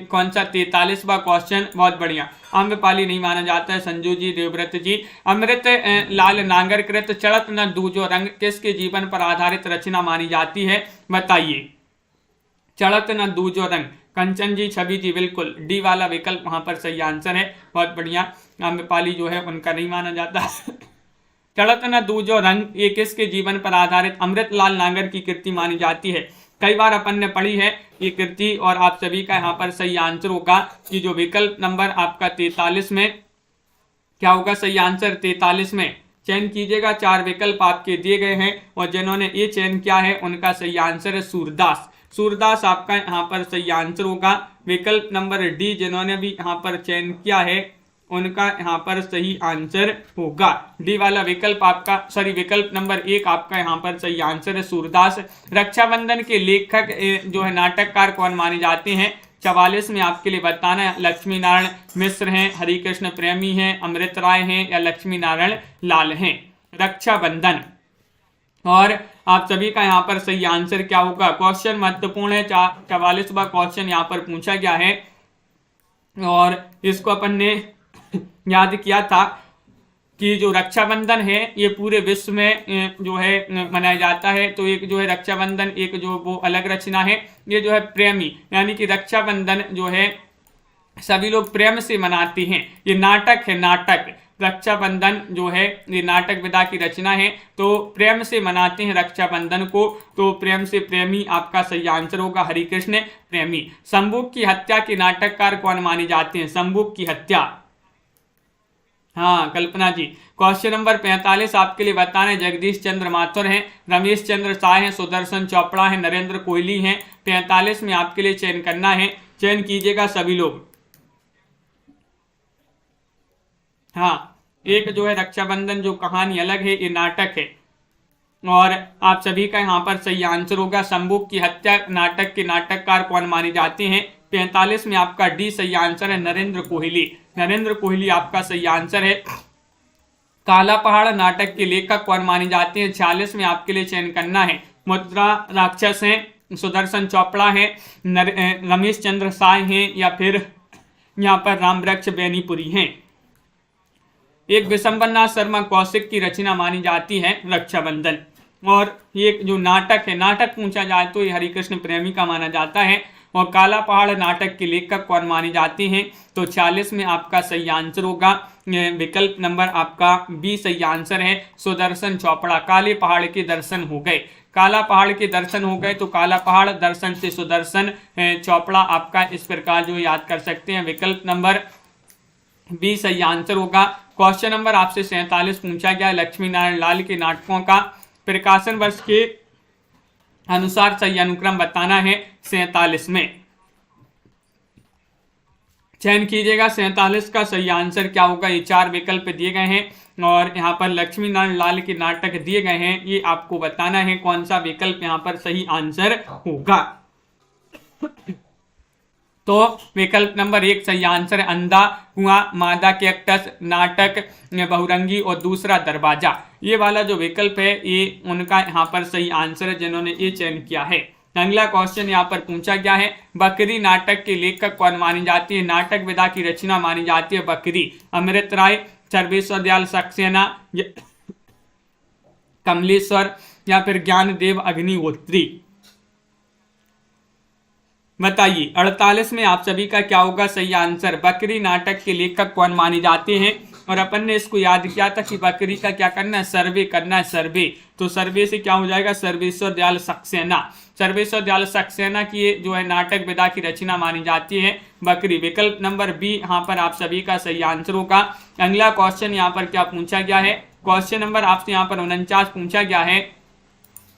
[SPEAKER 1] कौन सा? 43वां क्वेश्चन, बहुत बढ़िया। अम्बेपाली नहीं माना जाता है, संजू जी, देवव्रत जी। अमृत लाल नागरकृत चढ़त न दूजो रंग किसके जीवन पर आधारित रचना मानी जाती है? बताइए। चढ़त न दूजो रंग, कंचन जी, छवि जी, बिल्कुल डी वाला विकल्प वहां पर सही आंसर है, बहुत बढ़िया। अम्बेपाली जो है उनका नहीं माना जाता। चढ़त न दूजो रंग ये किसके जीवन पर आधारित अमृतलाल नागर की कृति मानी जाती है? कई बार अपन ने पढ़ी है ये कृति और आप सभी का यहाँ पर सही आंसर होगा कि जो विकल्प नंबर आपका 43 में क्या होगा सही आंसर? 43 में चयन कीजिएगा। 4 विकल्प आपके दिए गए हैं और जिन्होंने ये चयन किया है उनका सही आंसर है सूरदास। सूरदास आपका यहाँ पर सही आंसर होगा। विकल्प नंबर डी जिन्होंने भी यहाँ पर चयन किया है उनका यहाँ पर सही आंसर होगा। डी वाला विकल्प आपका विकल्प नंबर 1 आपका यहाँ पर सही आंसर है सूरदास। रक्षाबंधन के लेखक जो है नाटककार कौन माने जाते हैं? 44 में आपके लिए बताना है लक्ष्मी नारायण मिश्र हैं, हरिकृष्ण प्रेमी हैं, अमृत राय हैं या लक्ष्मी नारायण लाल हैं। रक्षाबंधन, और आप सभी का यहाँ पर सही आंसर क्या होगा। क्वेश्चन महत्वपूर्ण है, 44वां क्वेश्चन यहाँ पर पूछा गया है और इसको अपन ने याद किया था कि जो रक्षाबंधन है ये पूरे विश्व में जो है मनाया जाता है। तो एक जो है रक्षाबंधन एक जो वो अलग रचना है, ये जो है प्रेमी यानी कि रक्षाबंधन जो है सभी लोग प्रेम से मनाते हैं। ये नाटक है, नाटक रक्षाबंधन जो है ये नाटक विधा की रचना है। तो प्रेम से मनाते हैं रक्षाबंधन को, तो प्रेम से प्रेमी आपका सही आंसर होगा, हरिकृष्ण प्रेमी। शंभुक की हत्या के नाटककार कौन माने जाते हैं। शंभुक की हत्या, हाँ कल्पना जी। क्वेश्चन नंबर 45 आपके लिए बताना है। जगदीश चंद्र माथुर हैं, रमेश चंद्र शाह हैं, सुदर्शन चोपड़ा हैं, नरेंद्र कोहली हैं। 45 में आपके लिए चयन करना है, चयन कीजिएगा सभी लोग। हाँ, एक जो है रक्षाबंधन जो कहानी अलग है ये नाटक है और आप सभी का यहाँ पर सही आंसर होगा शंभुक की हत्या नाटक के नाटककार कौन माने जाते हैं। 45 में आपका डी सही आंसर है, नरेंद्र कोहली। नरेंद्र कोहली आपका सही आंसर है। काला पहाड़ नाटक के लेखक कौन माने जाते हैं। 46 में आपके लिए चयन करना है। मुद्रा राक्षस हैं, सुदर्शन चोपड़ा हैं, रमेश चंद्र शाह हैं या फिर यहाँ पर रामवृक्ष बेनीपुरी हैं। एक विशंबरनाथ शर्मा कौशिक की रचना मानी जाती है रक्षाबंधन। और ये जो नाटक है, नाटक पूछा जाए तो ये हरिकृष्ण प्रेमी का माना जाता है। और काला पहाड़ नाटक के लेखक कौन माने जाते हैं। तो 46 में आपका सही आंसर होगा विकल्प नंबर आपका बी सही आंसर है, सुदर्शन चोपड़ा। काले पहाड़ के दर्शन हो गए, काला पहाड़ के दर्शन हो गए तो काला पहाड़, दर्शन से सुदर्शन चोपड़ा आपका इस प्रकार जो याद कर सकते हैं। विकल्प नंबर बी सही आंसर होगा। क्वेश्चन नंबर आपसे 47 पूछा गया। लक्ष्मी नारायण लाल के नाटकों का प्रकाशन वर्ष के अनुसार सही अनुक्रम बताना है। 47 में चयन कीजिएगा। 47 का सही आंसर क्या होगा। ये 4 विकल्प दिए गए हैं और यहाँ पर लक्ष्मी नारायण लाल के नाटक दिए गए हैं, ये आपको बताना है कौन सा विकल्प यहाँ पर सही आंसर होगा। तो विकल्प नंबर 1 सही आंसर है, अंधा कुआं, मादा कैक्टस, नाटक बहुरंगी और दूसरा दरवाजा। ये वाला जो विकल्प है ये उनका यहाँ पर सही आंसर है जिन्होंने ये चयन किया है। अगला क्वेश्चन यहाँ पर पूछा गया है। बकरी नाटक के लेखक कौन मानी जाती है। नाटक विधा की रचना मानी जाती है बकरी। अमृत राय, सर्वेश्वर दयाल सक्सेना, कमलेश्वर या फिर ज्ञानदेव अग्निहोत्री। बताइए 48 में आप सभी का क्या होगा सही आंसर। बकरी नाटक के लेखक कौन माने जाते हैं। और अपन ने इसको याद किया था कि बकरी का क्या करना है, सर्वे करना है, सर्वे। तो सर्वे से क्या हो जाएगा, सर्वेश्वर दयाल सक्सेना। सर्वेश्वर दयाल सक्सेना की जो है नाटक विधा की रचना मानी जाती है बकरी। विकल्प नंबर बी यहाँ पर आप सभी का सही आंसर होगा। अगला क्वेश्चन यहाँ पर क्या पूछा गया है। क्वेश्चन नंबर आपसे यहाँ पर 49 पूछा गया है।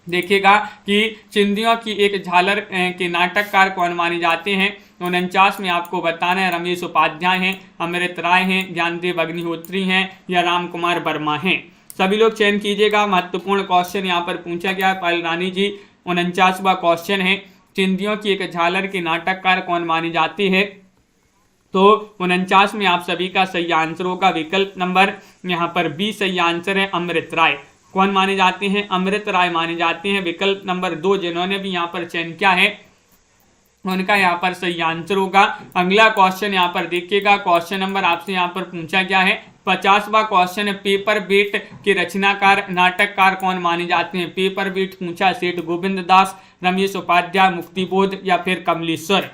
[SPEAKER 1] देखिएगा कि चिंदियों की एक झालर के नाटककार कौन माने जाते हैं। 49 में आपको बताना है रमेश उपाध्याय हैं, अमृत राय हैं, ज्ञानदेव अग्निहोत्री हैं या राम कुमार वर्मा हैं। सभी लोग चयन कीजिएगा। महत्वपूर्ण क्वेश्चन यहाँ पर पूछा गया है। पायल रानी जी 49वां क्वेश्चन है। चिंदियों की एक झालर के नाटककार कौन माने जाते हैं। तो 49 में आप सभी का सही आंसर होगा। विकल्प नंबर यहाँ पर बी सही आंसर है, अमृत राय। कौन माने जाते हैं, अमृत राय माने जाते हैं। विकल्प नंबर 2 जिन्होंने भी यहाँ पर चयन किया है उनका यहाँ पर सही आंसर होगा। अगला क्वेश्चन यहाँ पर देखिएगा। क्वेश्चन नंबर आपसे यहाँ पर पूछा गया है 50वां क्वेश्चन है। पेपर वेट के रचनाकार नाटककार कौन माने जाते हैं। पेपर वेट पूछा सेठ गोविंद दास, रमेश उपाध्याय, मुक्तिबोध या फिर कमलेश्वर।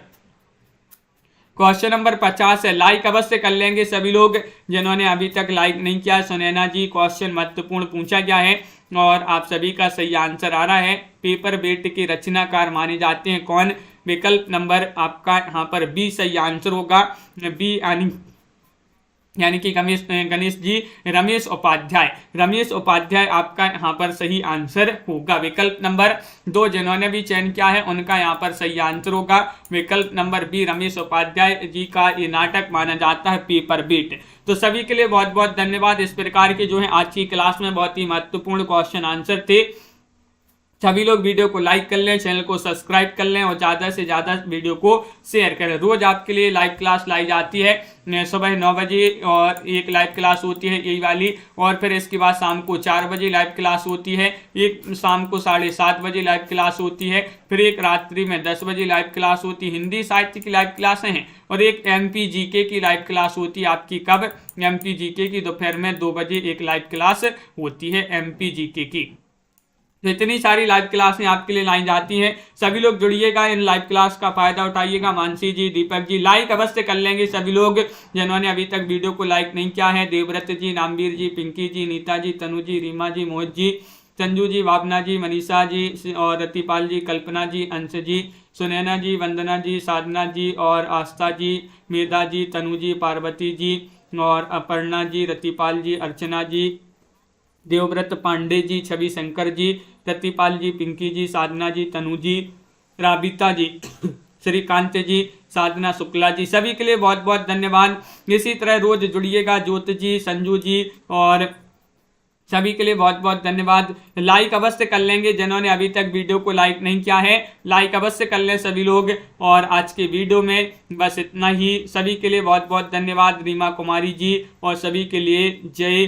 [SPEAKER 1] क्वेश्चन नंबर 50 है। लाइक अवश्य कर लेंगे सभी लोग जिन्होंने अभी तक लाइक नहीं किया। सुनैना जी क्वेश्चन महत्वपूर्ण पूछा गया है और आप सभी का सही आंसर आ रहा है। पेपर वेट के रचनाकार माने जाते हैं कौन। विकल्प नंबर आपका यहाँ पर बी सही आंसर होगा। बी यानी कि गणेश जी रमेश उपाध्याय। रमेश उपाध्याय आपका यहाँ पर सही आंसर होगा। विकल्प नंबर 2 जिन्होंने भी चयन किया है उनका यहाँ पर सही आंसर होगा। विकल्प नंबर बी रमेश उपाध्याय जी का ये नाटक माना जाता है पेपर वेट। तो सभी के लिए बहुत बहुत धन्यवाद। इस प्रकार के जो है आज की क्लास में बहुत ही महत्वपूर्ण क्वेश्चन आंसर थे। सभी लोग वीडियो को लाइक कर लें, चैनल को सब्सक्राइब कर लें और ज़्यादा से ज़्यादा वीडियो को शेयर करें। रोज आपके लिए लाइव क्लास लाई जाती है सुबह 9 बजे और एक लाइव क्लास होती है यही वाली, और फिर इसके बाद शाम को 4 बजे लाइव क्लास होती है, एक शाम को 7:30 बजे लाइव क्लास होती है, फिर एक रात्रि में 10 बजे लाइव क्लास होती है। हिंदी साहित्य की लाइव क्लासें हैं और एक MP GK की लाइव क्लास होती है आपकी कब, MP GK की दोपहर में 2 बजे एक लाइव क्लास होती है MP GK की। तो इतनी सारी लाइव क्लासें आपके लिए लाई जाती हैं, सभी लोग जुड़िएगा, इन लाइव क्लास का फायदा उठाइएगा। मानसी जी, दीपक जी लाइक अवश्य कर लेंगे सभी लोग जिन्होंने अभी तक वीडियो को लाइक नहीं किया है। देवव्रत जी, नामवीर जी, पिंकी जी, नीता जी, तनु जी, रीमा जी, मोहित जी, संजू जी, भावना जी, मनीषा जी और रतिपाल जी, कल्पना जी, अंश जी, सुनैना जी, वंदना जी, साधना जी और आस्था जी, मेधा जी, तनु जी, पार्वती जी और अपर्णा जी, रतिपाल जी, अर्चना जी, देवव्रत पांडे जी, छवि शंकर जी, प्रतिपाल जी, पिंकी जी, साधना जी, तनु जी, राबिता जी, श्रीकांत जी, साधना शुक्ला जी, सभी के लिए बहुत बहुत धन्यवाद। इसी तरह रोज जुड़िएगा, ज्योत जी, संजू जी और सभी के लिए बहुत बहुत धन्यवाद। लाइक अवश्य कर लेंगे जिन्होंने अभी तक वीडियो को लाइक नहीं किया है, लाइक अवश्य कर लें सभी लोग। और आज के वीडियो में बस इतना ही, सभी के लिए बहुत बहुत धन्यवाद। रीमा कुमारी जी और सभी के लिए जय